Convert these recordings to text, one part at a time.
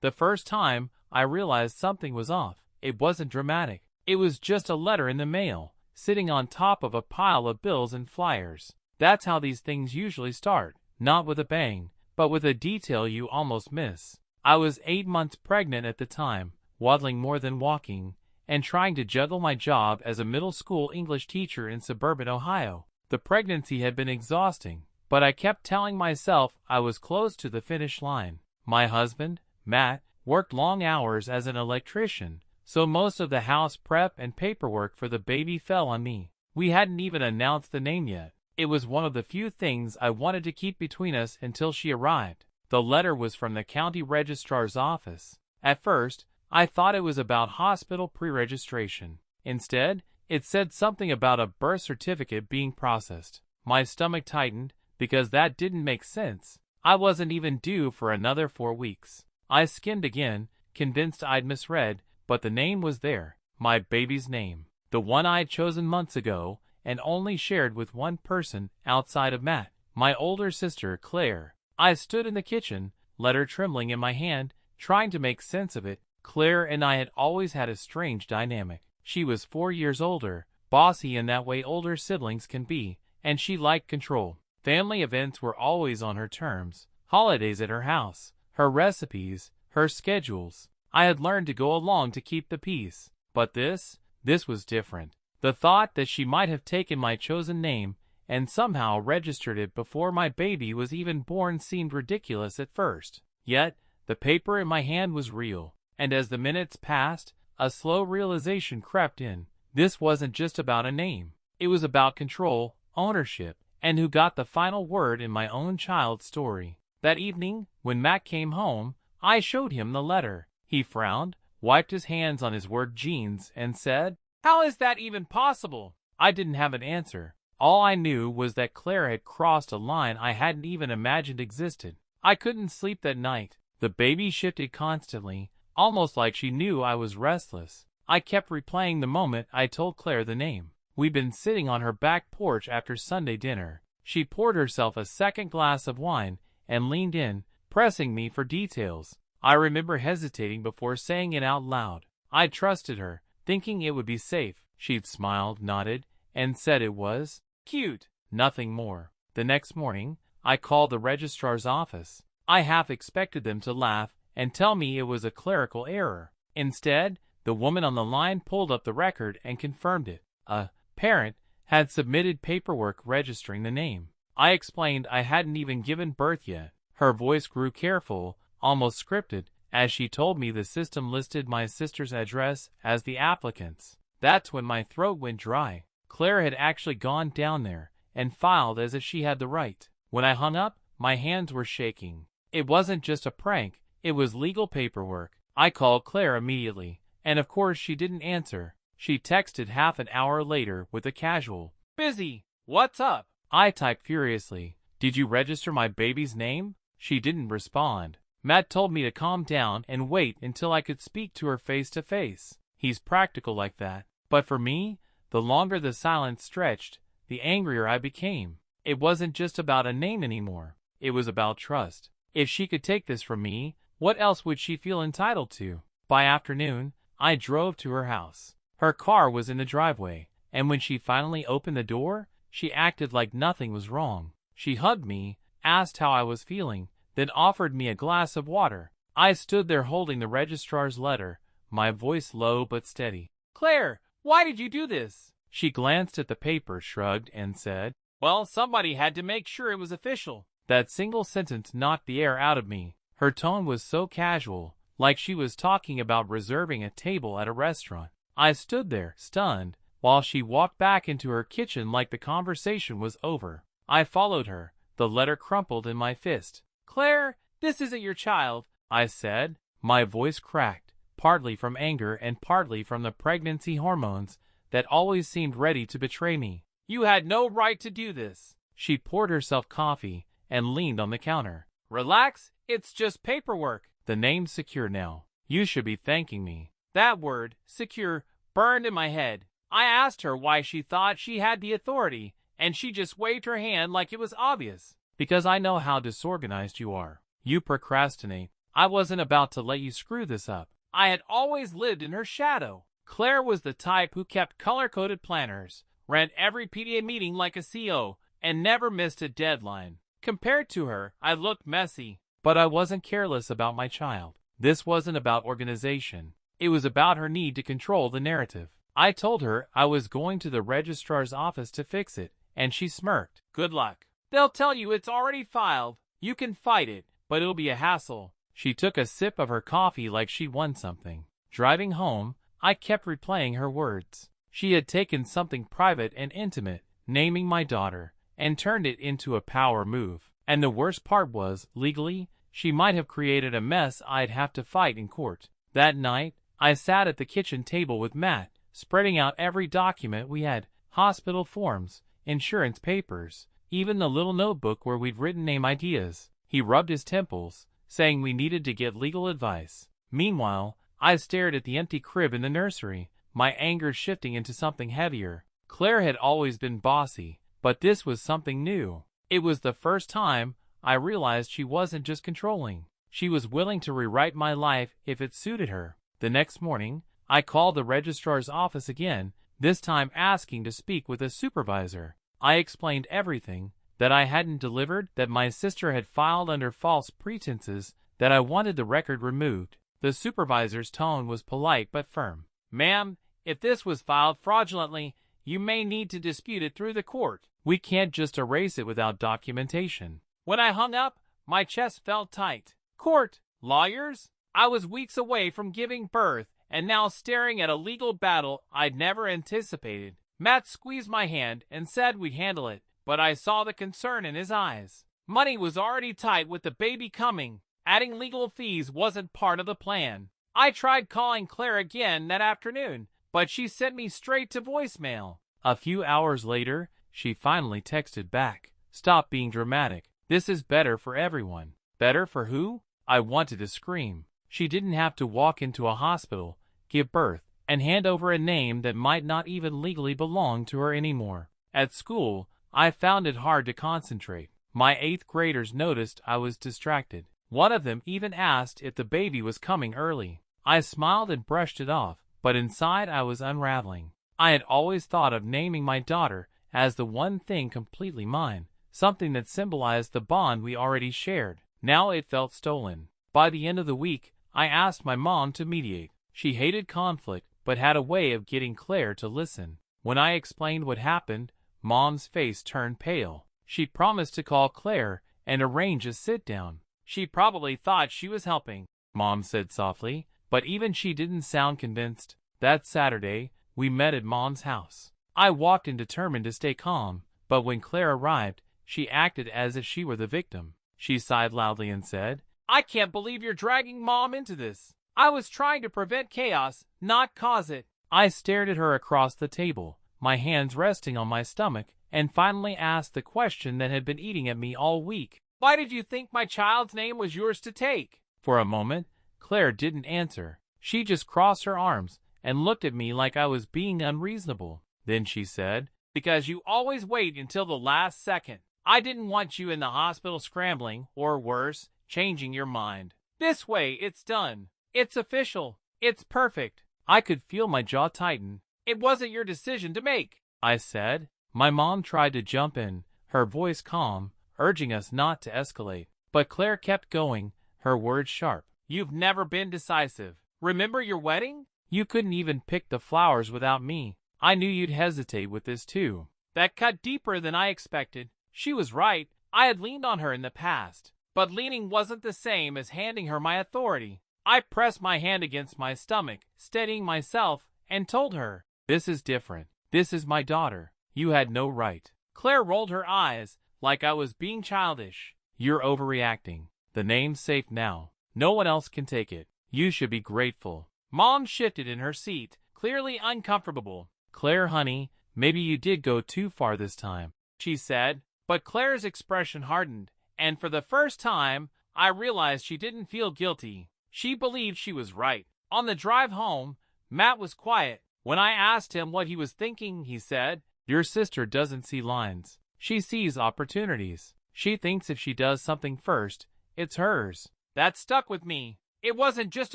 The first time, I realized something was off. It wasn't dramatic. It was just a letter in the mail, sitting on top of a pile of bills and flyers. That's how these things usually start, not with a bang, but with a detail you almost miss. I was 8 months pregnant at the time, waddling more than walking, and trying to juggle my job as a middle school English teacher in suburban Ohio. The pregnancy had been exhausting, but I kept telling myself I was close to the finish line. My husband, Matt, worked long hours as an electrician, so most of the house prep and paperwork for the baby fell on me. We hadn't even announced the name yet. It was one of the few things I wanted to keep between us until she arrived. The letter was from the county registrar's office. At first, I thought it was about hospital pre-registration. Instead, it said something about a birth certificate being processed. My stomach tightened, because that didn't make sense. I wasn't even due for another 4 weeks. I skimmed again, convinced I'd misread, but the name was there. My baby's name. The one I'd chosen months ago, and only shared with one person outside of Matt, my older sister, Claire. I stood in the kitchen, letter trembling in my hand, trying to make sense of it. Claire and I had always had a strange dynamic. She was 4 years older, bossy in that way older siblings can be, and she liked control. Family events were always on her terms, holidays at her house, her recipes, her schedules. I had learned to go along to keep the peace. But this was different. The thought that she might have taken my chosen name and somehow registered it before my baby was even born seemed ridiculous at first. Yet, the paper in my hand was real, and as the minutes passed, a slow realization crept in. This wasn't just about a name. It was about control, ownership, and who got the final word in my own child's story. That evening, when Matt came home, I showed him the letter. He frowned, wiped his hands on his work jeans, and said, "How is that even possible?" I didn't have an answer. All I knew was that Claire had crossed a line I hadn't even imagined existed. I couldn't sleep that night. The baby shifted constantly, almost like she knew I was restless. I kept replaying the moment I told Claire the name. We'd been sitting on her back porch after Sunday dinner. She poured herself a second glass of wine and leaned in, pressing me for details. I remember hesitating before saying it out loud. I trusted her, thinking it would be safe. She'd smiled, nodded, and said it was cute. Nothing more. The next morning, I called the registrar's office. I half expected them to laugh and tell me it was a clerical error. Instead, the woman on the line pulled up the record and confirmed it. A parent had submitted paperwork registering the name. I explained I hadn't even given birth yet. Her voice grew careful, almost scripted, as she told me the system listed my sister's address as the applicant's. That's when my throat went dry. Claire had actually gone down there and filed as if she had the right. When I hung up, my hands were shaking. It wasn't just a prank, it was legal paperwork. I called Claire immediately, and of course she didn't answer. She texted half an hour later with a casual, "Busy. What's up?" I typed furiously, "Did you register my baby's name?" She didn't respond. Matt told me to calm down and wait until I could speak to her face to face. He's practical like that. But for me, the longer the silence stretched, the angrier I became. It wasn't just about a name anymore. It was about trust. If she could take this from me, what else would she feel entitled to? By afternoon, I drove to her house. Her car was in the driveway, and when she finally opened the door, she acted like nothing was wrong. She hugged me, asked how I was feeling, then offered me a glass of water. I stood there holding the registrar's letter, my voice low but steady. "Claire, why did you do this?" She glanced at the paper, shrugged, and said, "Well, somebody had to make sure it was official." That single sentence knocked the air out of me. Her tone was so casual, like she was talking about reserving a table at a restaurant. I stood there, stunned, while she walked back into her kitchen like the conversation was over. I followed her, the letter crumpled in my fist. "Claire, this isn't your child," I said. My voice cracked, partly from anger and partly from the pregnancy hormones that always seemed ready to betray me. "You had no right to do this." She poured herself coffee and leaned on the counter. "Relax, it's just paperwork. The name's secure now. You should be thanking me." That word, secure, burned in my head. I asked her why she thought she had the authority, and she just waved her hand like it was obvious. "Because I know how disorganized you are. You procrastinate. I wasn't about to let you screw this up. I had always lived in her shadow. Claire was the type who kept color-coded planners, ran every PTA meeting like a CO, and never missed a deadline. Compared to her, I looked messy, but I wasn't careless about my child. This wasn't about organization. It was about her need to control the narrative. I told her I was going to the registrar's office to fix it, and she smirked. Good luck. They'll tell you it's already filed. You can fight it, but it'll be a hassle. She took a sip of her coffee like she won something. Driving home, I kept replaying her words. She had taken something private and intimate, naming my daughter, and turned it into a power move. And the worst part was, legally, she might have created a mess I'd have to fight in court. That night, I sat at the kitchen table with Matt, spreading out every document we had, hospital forms, insurance papers, even the little notebook where we'd written name ideas. He rubbed his temples, saying we needed to get legal advice. Meanwhile, I stared at the empty crib in the nursery, my anger shifting into something heavier. Claire had always been bossy, but this was something new. It was the first time I realized she wasn't just controlling. She was willing to rewrite my life if it suited her. The next morning, I called the registrar's office again, this time asking to speak with a supervisor. I explained everything, that I hadn't delivered, that my sister had filed under false pretenses, that I wanted the record removed. The supervisor's tone was polite but firm. Ma'am, if this was filed fraudulently, you may need to dispute it through the court. We can't just erase it without documentation. When I hung up, my chest felt tight. Court, lawyers? I was weeks away from giving birth, and now staring at a legal battle I'd never anticipated. Matt squeezed my hand and said we'd handle it, but I saw the concern in his eyes. Money was already tight with the baby coming. Adding legal fees wasn't part of the plan. I tried calling Claire again that afternoon, but she sent me straight to voicemail. A few hours later, she finally texted back. Stop being dramatic. This is better for everyone. Better for who? I wanted to scream. She didn't have to walk into a hospital, give birth, and hand over a name that might not even legally belong to her anymore. At school, I found it hard to concentrate. My 8th graders noticed I was distracted. One of them even asked if the baby was coming early. I smiled and brushed it off, but inside I was unraveling. I had always thought of naming my daughter as the one thing completely mine, something that symbolized the bond we already shared. Now it felt stolen. By the end of the week, I asked my mom to mediate. She hated conflict, but had a way of getting Claire to listen. When I explained what happened, Mom's face turned pale. She promised to call Claire and arrange a sit-down. She probably thought she was helping, Mom said softly, but even she didn't sound convinced. That Saturday, we met at Mom's house. I walked in determined to stay calm, but when Claire arrived, she acted as if she were the victim. She sighed loudly and said, I can't believe you're dragging Mom into this. I was trying to prevent chaos, not cause it. I stared at her across the table, my hands resting on my stomach, and finally asked the question that had been eating at me all week. Why did you think my child's name was yours to take? For a moment, Claire didn't answer. She just crossed her arms and looked at me like I was being unreasonable. Then she said, because you always wait until the last second. I didn't want you in the hospital scrambling, or worse, changing your mind. This way, it's done. It's official. It's perfect. I could feel my jaw tighten. It wasn't your decision to make, I said. My mom tried to jump in, her voice calm, urging us not to escalate. But Claire kept going, her words sharp. You've never been decisive. Remember your wedding? You couldn't even pick the flowers without me. I knew you'd hesitate with this too. That cut deeper than I expected. She was right. I had leaned on her in the past. But leaning wasn't the same as handing her my authority. I pressed my hand against my stomach, steadying myself, and told her, this is different. This is my daughter. You had no right. Claire rolled her eyes, like I was being childish. You're overreacting. The name's safe now. No one else can take it. You should be grateful. Mom shifted in her seat, clearly uncomfortable. Claire, honey, maybe you did go too far this time, she said. But Claire's expression hardened, and for the first time, I realized she didn't feel guilty. She believed she was right. On the drive home, Matt was quiet. When I asked him what he was thinking, he said, your sister doesn't see lines. She sees opportunities. She thinks if she does something first, it's hers. That stuck with me. It wasn't just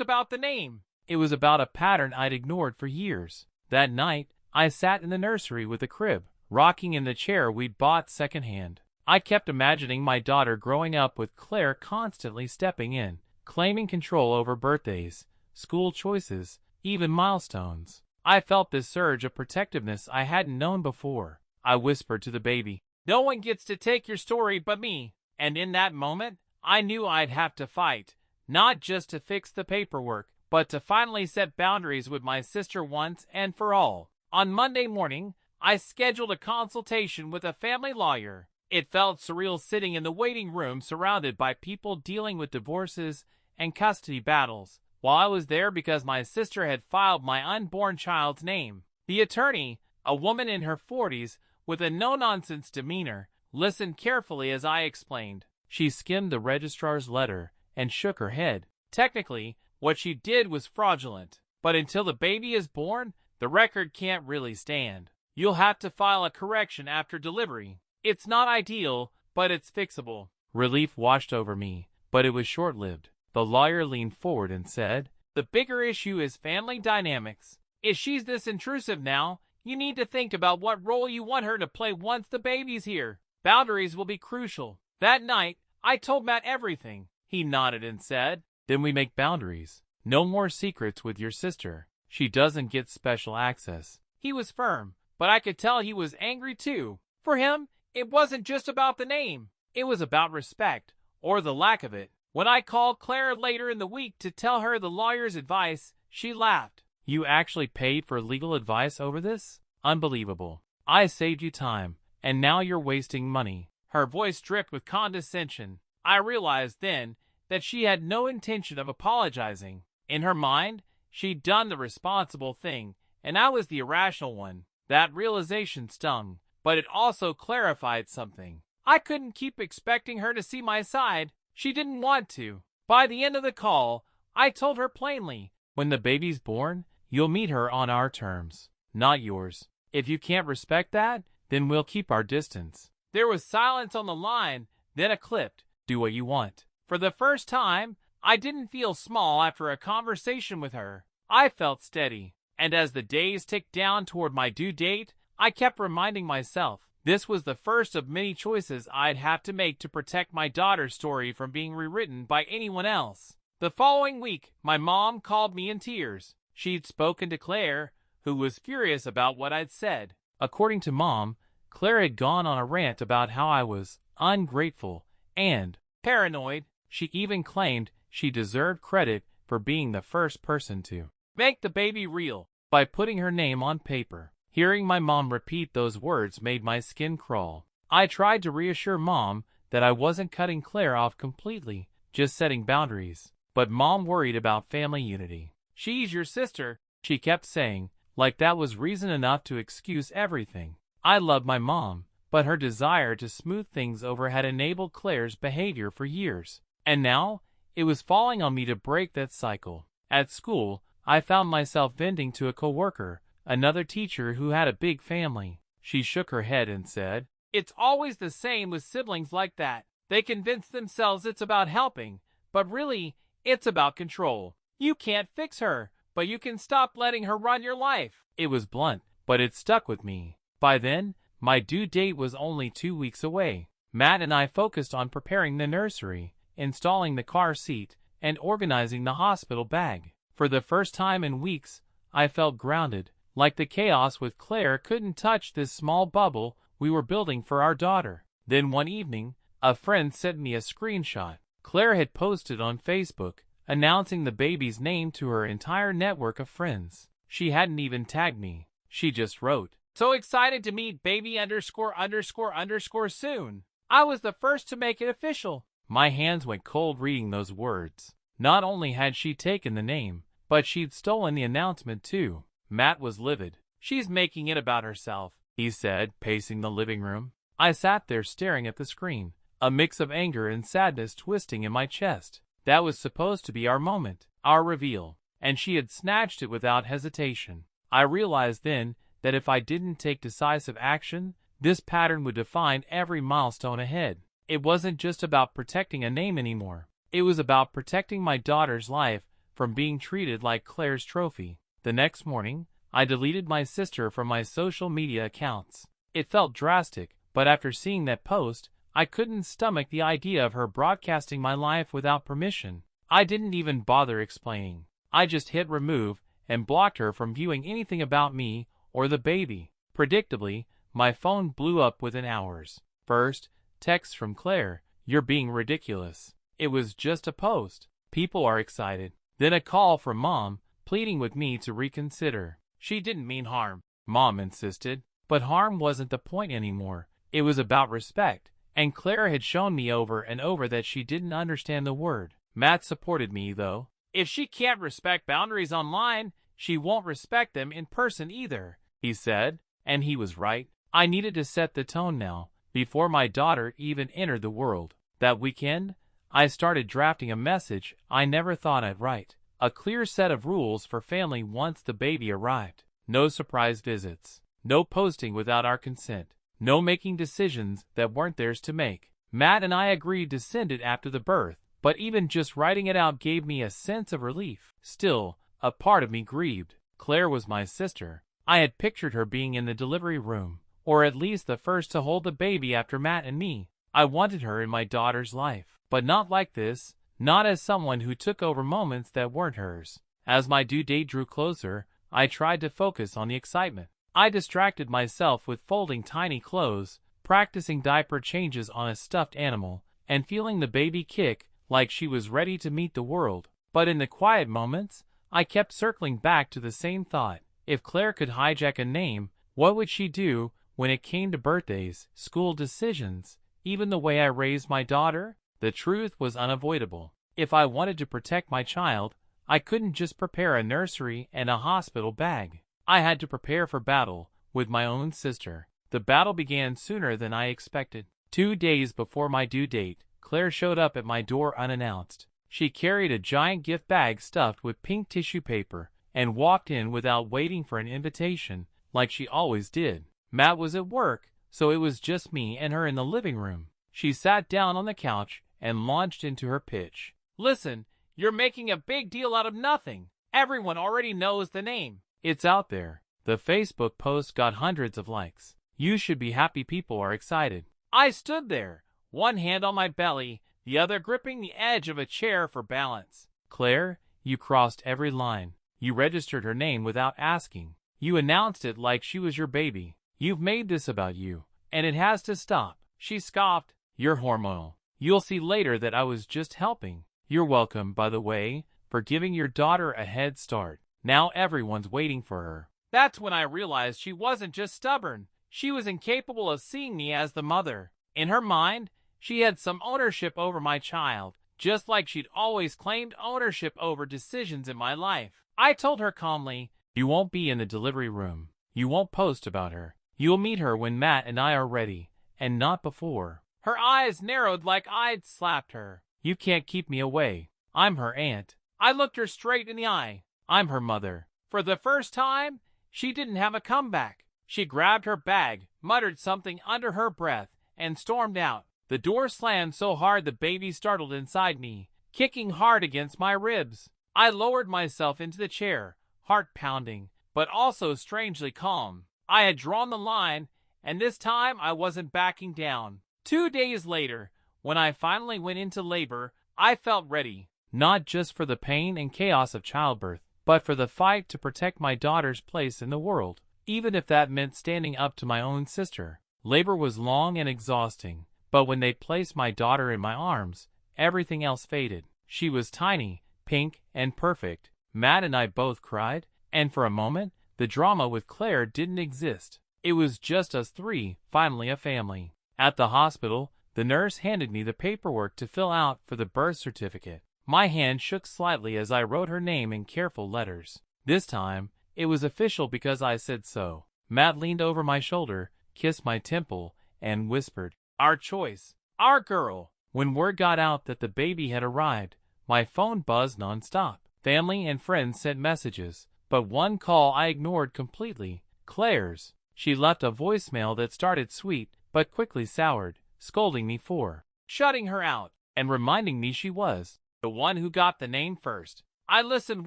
about the name. It was about a pattern I'd ignored for years. That night, I sat in the nursery with the crib, rocking in the chair we'd bought secondhand. I kept imagining my daughter growing up with Claire constantly stepping in, claiming control over birthdays, school choices, even milestones. I felt this surge of protectiveness I hadn't known before. I whispered to the baby, "No one gets to take your story but me." And in that moment, I knew I'd have to fight, not just to fix the paperwork, but to finally set boundaries with my sister once and for all. On Monday morning, I scheduled a consultation with a family lawyer. It felt surreal sitting in the waiting room surrounded by people dealing with divorces and custody battles, while I was there because my sister had filed my unborn child's name. The attorney, a woman in her 40s with a no-nonsense demeanor, listened carefully as I explained. She skimmed the registrar's letter and shook her head. Technically, what she did was fraudulent, but until the baby is born, the record can't really stand. You'll have to file a correction after delivery. It's not ideal, but it's fixable. Relief washed over me, but it was short-lived. The lawyer leaned forward and said, "The bigger issue is family dynamics. If she's this intrusive now, you need to think about what role you want her to play once the baby's here. Boundaries will be crucial." That night, I told Matt everything. He nodded and said, "Then we make boundaries. No more secrets with your sister. She doesn't get special access." He was firm, but I could tell he was angry too. For him, it wasn't just about the name. It was about respect, or the lack of it. When I called Claire later in the week to tell her the lawyer's advice, she laughed. "You actually paid for legal advice over this? Unbelievable. I saved you time, and now you're wasting money." Her voice dripped with condescension. I realized then that she had no intention of apologizing. In her mind, she'd done the responsible thing, and I was the irrational one. That realization stung, but it also clarified something. I couldn't keep expecting her to see my side. She didn't want to. By the end of the call, I told her plainly, "When the baby's born, you'll meet her on our terms, not yours. If you can't respect that, then we'll keep our distance." There was silence on the line, then a clipped, "Do what you want." For the first time, I didn't feel small after a conversation with her. I felt steady. And as the days ticked down toward my due date, I kept reminding myself this was the first of many choices I'd have to make to protect my daughter's story from being rewritten by anyone else. The following week, my mom called me in tears. She'd spoken to Claire, who was furious about what I'd said. According to Mom, Claire had gone on a rant about how I was ungrateful and paranoid. She even claimed she deserved credit for being the first person to make the baby real by putting her name on paper. Hearing my mom repeat those words made my skin crawl. I tried to reassure Mom that I wasn't cutting Claire off completely, just setting boundaries. But Mom worried about family unity. "She's your sister," she kept saying, like that was reason enough to excuse everything. I loved my mom, but her desire to smooth things over had enabled Claire's behavior for years. And now, it was falling on me to break that cycle. At school, I found myself venting to a coworker, another teacher who had a big family. She shook her head and said, "It's always the same with siblings like that. They convince themselves it's about helping, but really, it's about control. You can't fix her, but you can stop letting her run your life." It was blunt, but it stuck with me. By then, my due date was only 2 weeks away. Matt and I focused on preparing the nursery, installing the car seat, and organizing the hospital bag. For the first time in weeks, I felt grounded, like the chaos with Claire couldn't touch this small bubble we were building for our daughter. Then one evening, a friend sent me a screenshot. Claire had posted on Facebook, announcing the baby's name to her entire network of friends. She hadn't even tagged me. She just wrote, "So excited to meet baby ____ soon. I was the first to make it official." My hands went cold reading those words. Not only had she taken the name, but she'd stolen the announcement too. Matt was livid. "She's making it about herself," he said, pacing the living room. I sat there staring at the screen, a mix of anger and sadness twisting in my chest. That was supposed to be our moment, our reveal, and she had snatched it without hesitation. I realized then that if I didn't take decisive action, this pattern would define every milestone ahead. It wasn't just about protecting a name anymore. It was about protecting my daughter's life from being treated like Claire's trophy. The next morning, I deleted my sister from my social media accounts. It felt drastic, but after seeing that post, I couldn't stomach the idea of her broadcasting my life without permission. I didn't even bother explaining. I just hit remove and blocked her from viewing anything about me or the baby. Predictably, my phone blew up within hours. First, text from Claire, "You're being ridiculous." It was just a post. People are excited. Then a call from Mom, pleading with me to reconsider. She didn't mean harm, Mom insisted. But harm wasn't the point anymore. It was about respect, and Claire had shown me over and over that she didn't understand the word. Matt supported me, though. "If she can't respect boundaries online, she won't respect them in person either," he said, and he was right. I needed to set the tone now, before my daughter even entered the world. That weekend, I started drafting a message I never thought I'd write. A clear set of rules for family once the baby arrived. No surprise visits. No posting without our consent. No making decisions that weren't theirs to make. Matt and I agreed to send it after the birth, but even just writing it out gave me a sense of relief. Still, a part of me grieved. Claire was my sister. I had pictured her being in the delivery room, or at least the first to hold the baby after Matt and me. I wanted her in my daughter's life, but not like this, not as someone who took over moments that weren't hers. As my due date drew closer, I tried to focus on the excitement. I distracted myself with folding tiny clothes, practicing diaper changes on a stuffed animal, and feeling the baby kick like she was ready to meet the world. But in the quiet moments, I kept circling back to the same thought. If Claire could hijack a name, what would she do when it came to birthdays, school decisions, even the way I raised my daughter? The truth was unavoidable. If I wanted to protect my child, I couldn't just prepare a nursery and a hospital bag. I had to prepare for battle with my own sister. The battle began sooner than I expected. 2 days before my due date, Claire showed up at my door unannounced. She carried a giant gift bag stuffed with pink tissue paper and walked in without waiting for an invitation, like she always did. Matt was at work, so it was just me and her in the living room. She sat down on the couch and launched into her pitch. "Listen, you're making a big deal out of nothing. Everyone already knows the name. It's out there. The Facebook post got hundreds of likes. You should be happy people are excited." I stood there, one hand on my belly, the other gripping the edge of a chair for balance. "Claire, you crossed every line. You registered her name without asking. You announced it like she was your baby. You've made this about you, and it has to stop." She scoffed. "You're hormonal. You'll see later that I was just helping. You're welcome, by the way, for giving your daughter a head start. Now everyone's waiting for her." That's when I realized she wasn't just stubborn. She was incapable of seeing me as the mother. In her mind, she had some ownership over my child, just like she'd always claimed ownership over decisions in my life. I told her calmly, "You won't be in the delivery room. You won't post about her. You'll meet her when Matt and I are ready, and not before." Her eyes narrowed like I'd slapped her. "You can't keep me away. I'm her aunt." I looked her straight in the eye. "I'm her mother." For the first time, she didn't have a comeback. She grabbed her bag, muttered something under her breath, and stormed out. The door slammed so hard the baby startled inside me, kicking hard against my ribs. I lowered myself into the chair, heart pounding, but also strangely calm. I had drawn the line, and this time I wasn't backing down. 2 days later, when I finally went into labor, I felt ready, not just for the pain and chaos of childbirth, but for the fight to protect my daughter's place in the world, even if that meant standing up to my own sister. Labor was long and exhausting, but when they placed my daughter in my arms, everything else faded. She was tiny, pink, and perfect. Matt and I both cried, and for a moment, the drama with Claire didn't exist. It was just us three, finally a family. At the hospital, the nurse handed me the paperwork to fill out for the birth certificate. My hand shook slightly as I wrote her name in careful letters. This time, it was official because I said so. Matt leaned over my shoulder, kissed my temple, and whispered, "Our choice. Our girl." When word got out that the baby had arrived, my phone buzzed nonstop. Family and friends sent messages, but one call I ignored completely. Claire's. She left a voicemail that started sweet, but quickly soured, scolding me for shutting her out. and reminding me she was the one who got the name first. I listened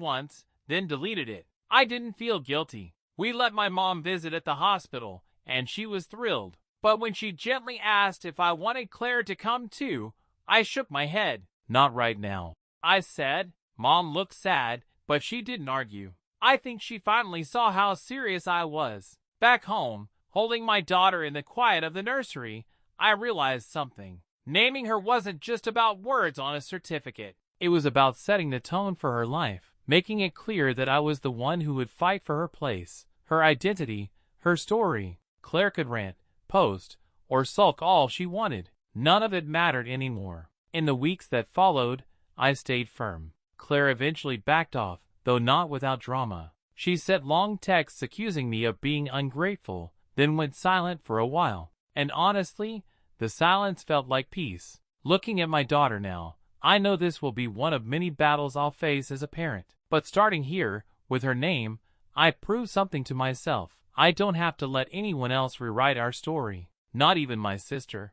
once, then deleted it. I didn't feel guilty. We let my mom visit at the hospital, and she was thrilled. But when she gently asked if I wanted Claire to come too, I shook my head. Not right now, I said. Mom looked sad, but she didn't argue. I think she finally saw how serious I was. Back home, holding my daughter in the quiet of the nursery, I realized something. Naming her wasn't just about words on a certificate. It was about setting the tone for her life, making it clear that I was the one who would fight for her place, her identity, her story. Claire could rant, post, or sulk all she wanted. None of it mattered anymore. In the weeks that followed, I stayed firm. Claire eventually backed off, though not without drama. She sent long texts accusing me of being ungrateful, then went silent for a while. And honestly, the silence felt like peace. Looking at my daughter now, I know this will be one of many battles I'll face as a parent. But starting here, with her name, I proved something to myself. I don't have to let anyone else rewrite our story, not even my sister.